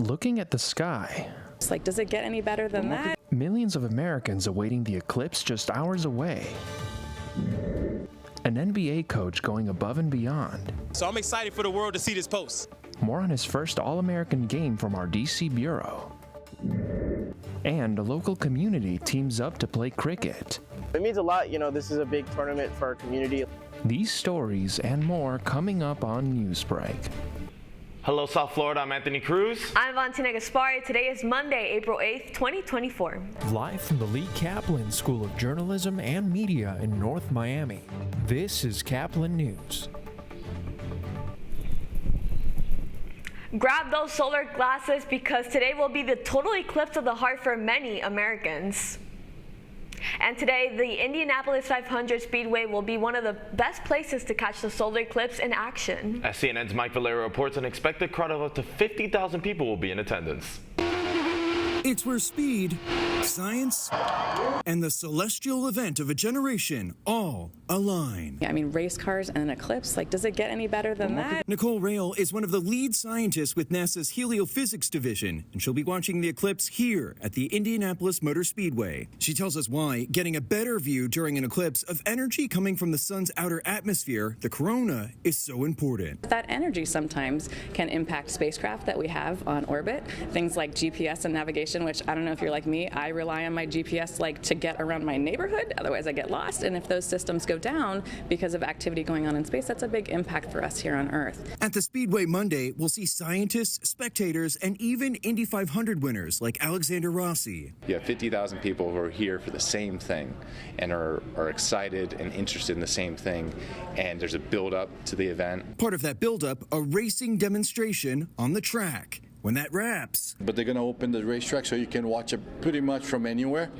looking at the sky. It's like, does it get any better than that? Millions of Americans awaiting the eclipse just hours away. An NBA coach going above and beyond. So I'm excited for the world to see this post. More on his first All-American game from our DC bureau. And a local community teams up to play cricket. It means a lot, this is a big tournament for our community. These stories and more coming up on Newsbreak. Hello, South Florida. I'm Anthony Cruz. I'm Valentina Gaspari. Today is Monday, April 8th, 2024. Live from the Lee Kaplan School of Journalism and Media in North Miami, this is Caplin News. Grab those solar glasses because today will be the total eclipse of the heart for many Americans. And today, the Indianapolis 500 Speedway will be one of the best places to catch the solar eclipse in action. As CNN's Mike Valerio reports, an expected crowd of up to 50,000 people will be in attendance. It's where speed, science, and the celestial event of a generation all align. I mean, race cars and an eclipse, like, does it get any better than that? Nicole Rail is one of the lead scientists with NASA's Heliophysics division, and she'll be watching the eclipse here at the Indianapolis Motor Speedway. She tells us why getting a better view during an eclipse of energy coming from the sun's outer atmosphere, the corona, is so important. That energy sometimes can impact spacecraft that we have on orbit, things like GPS and navigation, which I don't know if you're like me, I rely on my GPS to get around my neighborhood, otherwise I get lost, and if those systems go down because of activity going on in space, that's a big impact for us here on Earth. At the Speedway Monday, we'll see scientists, spectators, and even Indy 500 winners like Alexander Rossi. You have 50,000 people who are here for the same thing and are excited and interested in the same thing, and there's a build-up to the event. Part of that build-up, a racing demonstration on the track. When that wraps. But they're going to open the racetrack so you can watch it pretty much from anywhere,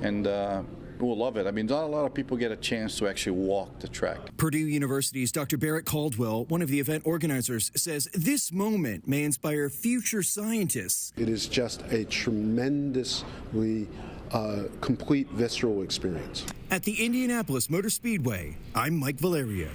and we'll love it. I mean, not a lot of people get a chance to actually walk the track. Purdue University's Dr. Barrett Caldwell, one of the event organizers, says this moment may inspire future scientists. It is just a tremendously complete visceral experience. At the Indianapolis Motor Speedway, I'm Mike Valerio.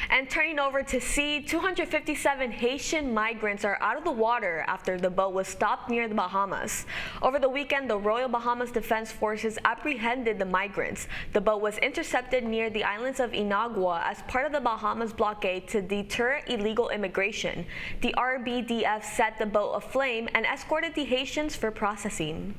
And turning over to sea, 257 Haitian migrants are out of the water after the boat was stopped near the Bahamas. Over the weekend, the Royal Bahamas Defense Forces apprehended the migrants. The boat was intercepted near the islands of Inagua as part of the Bahamas blockade to deter illegal immigration. The RBDF set the boat aflame and escorted the Haitians for processing.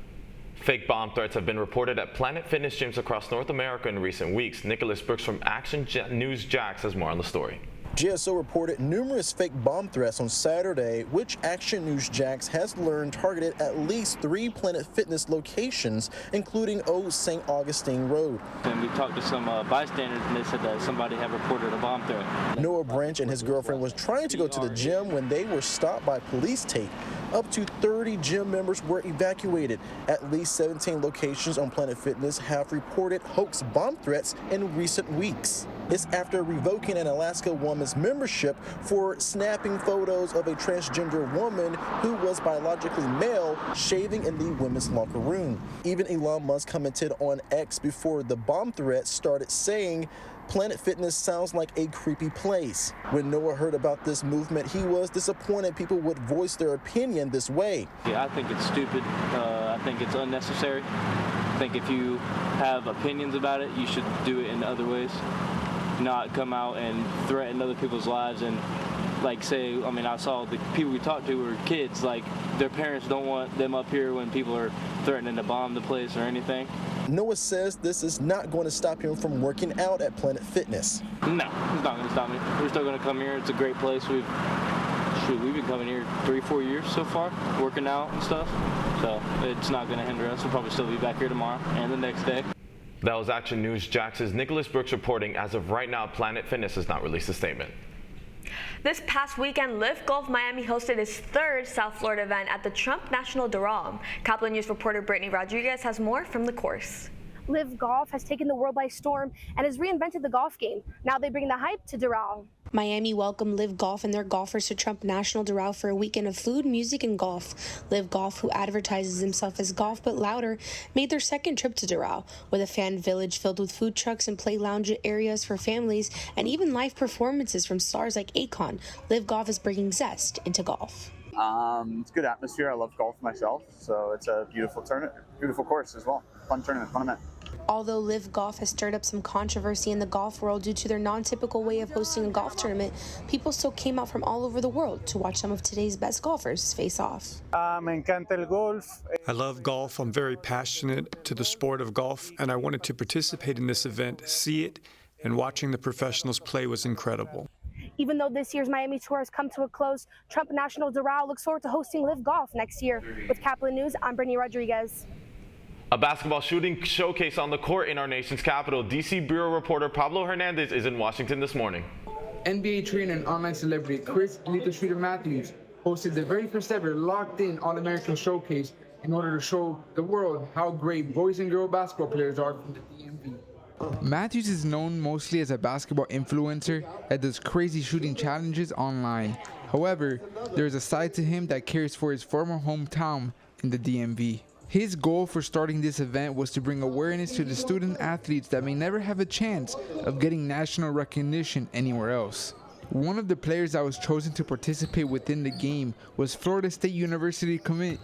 Fake bomb threats have been reported at Planet Fitness gyms across North America in recent weeks. Nicholas Brooks from Action News Jax has more on the story. GSO reported numerous fake bomb threats on Saturday, which Action News Jax has learned targeted at least 3 Planet Fitness locations, including Old St. Augustine Road. And we talked to some bystanders, and they said that somebody had reported a bomb threat. Noah Branch and his girlfriend was trying to go to the gym when they were stopped by police tape. Up to 30 gym members were evacuated. At least 17 locations on Planet Fitness have reported hoax bomb threats in recent weeks. It's after revoking an Alaska woman's membership for snapping photos of a transgender woman who was biologically male shaving in the women's locker room. Even Elon Musk commented on X before the bomb threat started, saying, "Planet Fitness sounds like a creepy place." When Noah heard about this movement, he was disappointed people would voice their opinion this way. Yeah, I think it's stupid. I think it's unnecessary. I think if you have opinions about it, you should do it in other ways. Not come out and threaten other people's lives and say, I mean, I saw the people we talked to were kids, their parents don't want them up here when people are threatening to bomb the place or anything. Noah says this is not going to stop him from working out at Planet Fitness. No, it's not going to stop me. We're still going to come here. It's a great place. We've been coming here 3-4 years so far, working out and stuff. So it's not going to hinder us. We'll probably still be back here tomorrow and the next day. That was Action News Jax's Nicholas Brooks reporting. As of right now, Planet Fitness has not released a statement. This past weekend, Live Golf Miami hosted its 3rd South Florida event at the Trump National Doral. Caplin News reporter Brittany Rodriguez has more from the course. Live Golf has taken the world by storm and has reinvented the golf game. Now they bring the hype to Doral. Miami welcomed Live Golf and their golfers to Trump National Doral for a weekend of food, music, and golf. Live Golf, who advertises himself as Golf But Louder, made their 2nd trip to Doral, with a fan village filled with food trucks and play lounge areas for families, and even live performances from stars like Akon. Live Golf is bringing zest into golf. It's good atmosphere. I love golf myself, so it's a beautiful tournament, beautiful course as well. Fun tournament, fun event. Although Live Golf has stirred up some controversy in the golf world due to their non-typical way of hosting a golf tournament, people still came out from all over the world to watch some of today's best golfers face off. I love golf. I'm very passionate to the sport of golf, and I wanted to participate in this event, see it, and watching the professionals play was incredible. Even though this year's Miami tour has come to a close, Trump National Doral looks forward to hosting Live Golf next year. With Caplin News, I'm Brittany Rodriguez. A basketball shooting showcase on the court in our nation's capital. DC Bureau reporter Pablo Hernandez is in Washington this morning. NBA trainer and online celebrity Chris Lethal Shooter Matthews hosted the very first ever locked-in All-American showcase in order to show the world how great boys and girl basketball players are from the DMV. Matthews is known mostly as a basketball influencer that does crazy shooting challenges online. However, there is a side to him that cares for his former hometown in the DMV. His goal for starting this event was to bring awareness to the student athletes that may never have a chance of getting national recognition anywhere else. One of the players that was chosen to participate within the game was Florida State University commit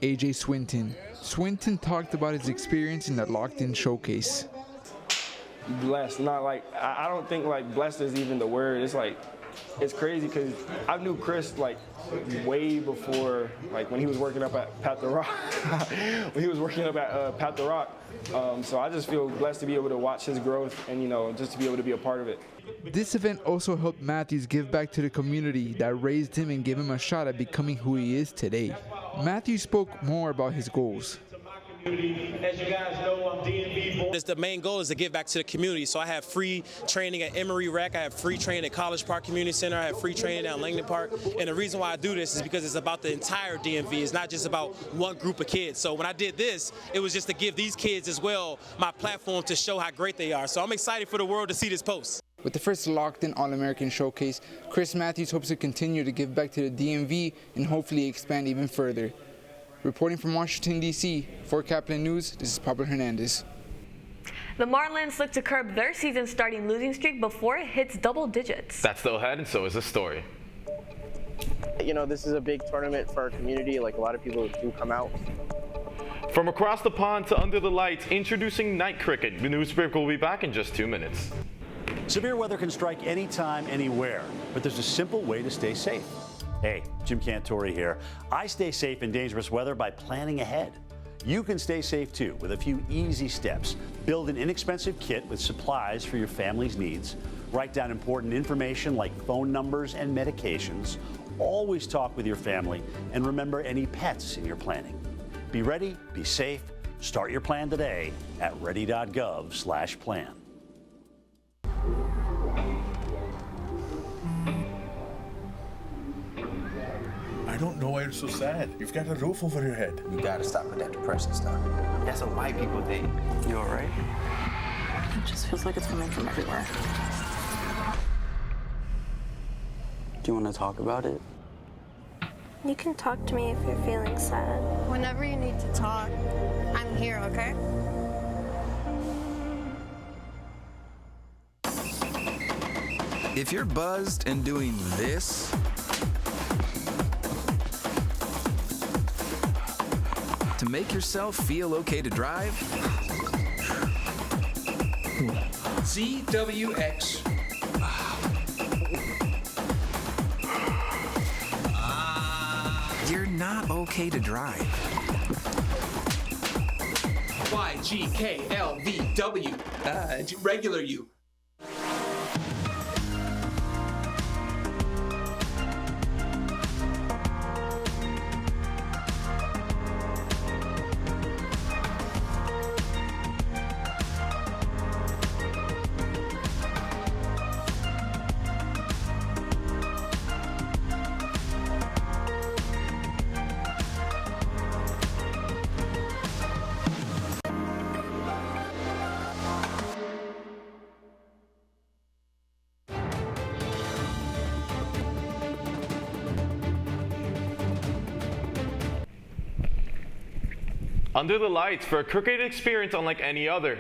AJ Swinton. Swinton talked about his experience in the locked-in showcase. Blessed, not like, I don't think like blessed is even the word. It's like, it's crazy because I knew Chris like way before, like when he was working up at Pat the Rock. When he was working up at Pat the Rock. So I just feel blessed to be able to watch his growth and, you know, just to be able to be a part of it. This event also helped Matthews give back to the community that raised him and gave him a shot at becoming who he is today. Matthews spoke more about his goals. As you guys know, I'm DMV born. The main goal is to give back to the community. So I have free training at Emory Rec. I have free training at College Park Community Center. I have free training down Langdon Park. And the reason why I do this is because it's about the entire DMV. It's not just about one group of kids. So when I did this, it was just to give these kids as well my platform to show how great they are. So I'm excited for the world to see this post. With the first locked-in All-American showcase, Chris Matthews hopes to continue to give back to the DMV and hopefully expand even further. Reporting from Washington, D.C., for Caplin News, this is Pablo Hernandez. The Marlins look to curb their season-starting losing streak before it hits double digits. That's still ahead, and so is the story. You know, this is a big tournament for our community. Like, a lot of people do come out. From across the pond to under the lights, introducing night cricket. The Newsbreak will be back in just 2 minutes. Severe weather can strike anytime, anywhere, but there's a simple way to stay safe. Hey, Jim Cantore here. I stay safe in dangerous weather by planning ahead. You can stay safe too with a few easy steps. Build an inexpensive kit with supplies for your family's needs. Write down important information like phone numbers and medications. Always talk with your family and remember any pets in your planning. Be ready, be safe. Start your plan today at ready.gov/plan. I don't know why you're so sad. You've got a roof over your head. You gotta stop with that depression stuff. That's what white people think. You all right? It just feels like it's coming from everywhere. Do you want to talk about it? You can talk to me if you're feeling sad. Whenever you need to talk, I'm here, okay? If you're buzzed and doing this, to make yourself feel okay to drive, ZWX. You're not okay to drive. YGKLVW. Regular you. Under the lights for a cricket experience unlike any other.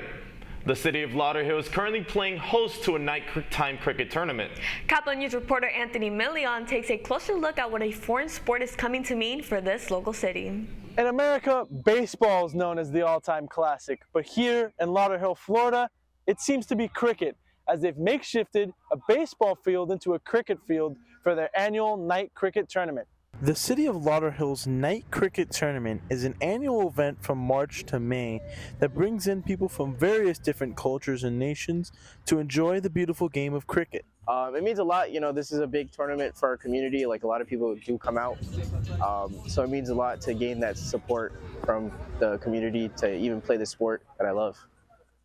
The city of Lauderhill is currently playing host to a nighttime cricket tournament. Caplin News reporter Anthony Million takes a closer look at what a foreign sport is coming to mean for this local city. In America, baseball is known as the all-time classic, but here in Lauderhill, Florida, it seems to be cricket, as they've makeshifted a baseball field into a cricket field for their annual night cricket tournament. The City of Lauderhill's Night Cricket Tournament is an annual event from March to May that brings in people from various different cultures and nations to enjoy the beautiful game of cricket. It means a lot, this is a big tournament for our community, like a lot of people do come out, so it means a lot to gain that support from the community to even play the sport that I love.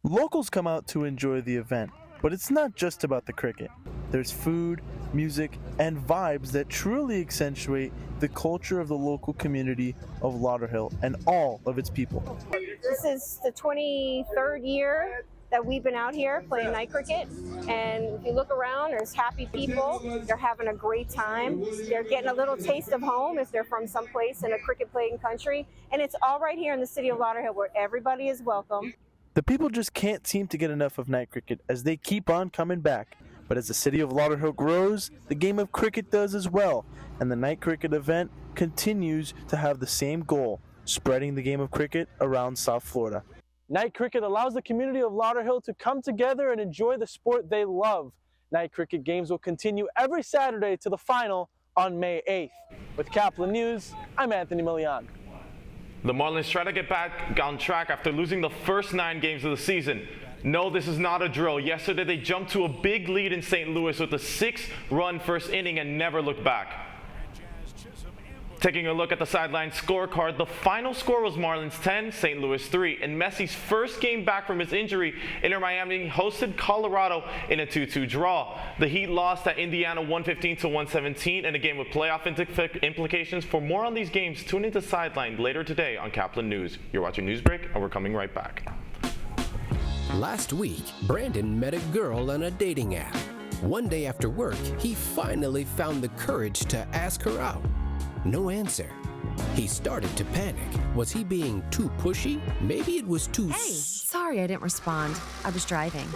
Locals come out to enjoy the event, but it's not just about the cricket. There's food, music, and vibes that truly accentuate the culture of the local community of Lauderhill and all of its people. This is the 23rd year that we've been out here playing night cricket, and if you look around, there's happy people. They're having a great time. They're getting a little taste of home if they're from someplace in a cricket playing country, and it's all right here in the city of Lauderhill where everybody is welcome. The people just can't seem to get enough of night cricket as they keep on coming back. But as the city of Lauderhill grows, the game of cricket does as well, and the night cricket event continues to have the same goal, spreading the game of cricket around South Florida. Night cricket allows the community of Lauderhill to come together and enjoy the sport they love. Night cricket games will continue every Saturday to the final on May 8th. With Caplin News, I'm Anthony Millian. The Marlins try to get back on track after losing the first 9 games of the season. No, this is not a drill. Yesterday, they jumped to a big lead in St. Louis with a 6-run first inning and never looked back. Taking a look at the sideline scorecard, the final score was Marlins 10, St. Louis 3. In Messi's first game back from his injury, Inter Miami hosted Colorado in a 2-2 draw. The Heat lost at Indiana 115-117 in a game with playoff implications. For more on these games, tune into Sideline later today on Caplin News. You're watching Newsbreak, and we're coming right back. Last week, Brandon met a girl on a dating app. One day after work, he finally found the courage to ask her out. No answer. He started to panic. Was he being too pushy? Maybe it was too... Hey, sorry I didn't respond. I was driving.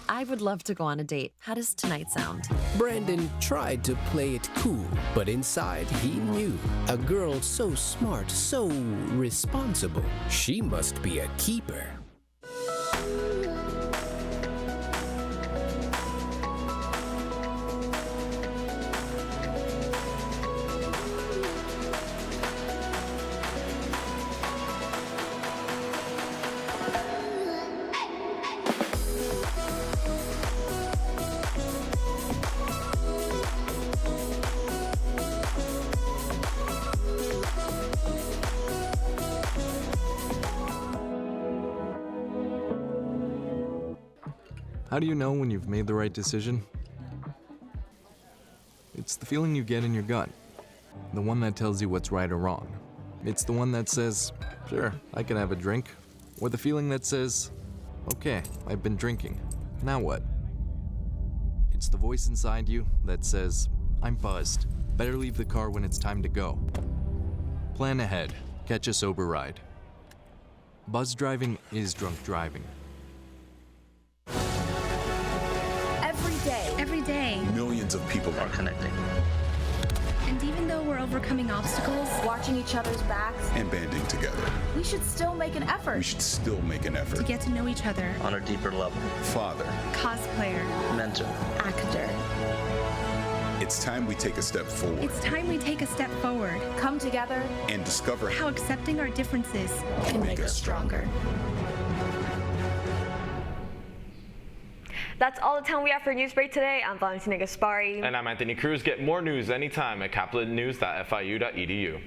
I would love to go on a date. How does tonight sound? Brandon tried to play it cool, but inside he knew. A girl so smart, so responsible. She must be a keeper. How do you know when you've made the right decision? It's the feeling you get in your gut. The one that tells you what's right or wrong. It's the one that says, sure, I can have a drink. Or the feeling that says, okay, I've been drinking. Now what? It's the voice inside you that says, I'm buzzed. Better leave the car when it's time to go. Plan ahead. Catch a sober ride. Buzz driving is drunk driving. Every day, Millions of people are connecting and even though we're overcoming obstacles, Watching each other's backs, and banding together. we should still make an effort. We should still make an to effort. get to know each other, On a deeper level. Father, cosplayer, mentor. actor. It's time we take a step forward It's time we take a step forward. Come together. and discover How accepting our differences can make us stronger. That's all the time we have for Newsbreak today. I'm Valentina Gaspari. And I'm Anthony Cruz. Get more news anytime at caplinnews.fiu.edu.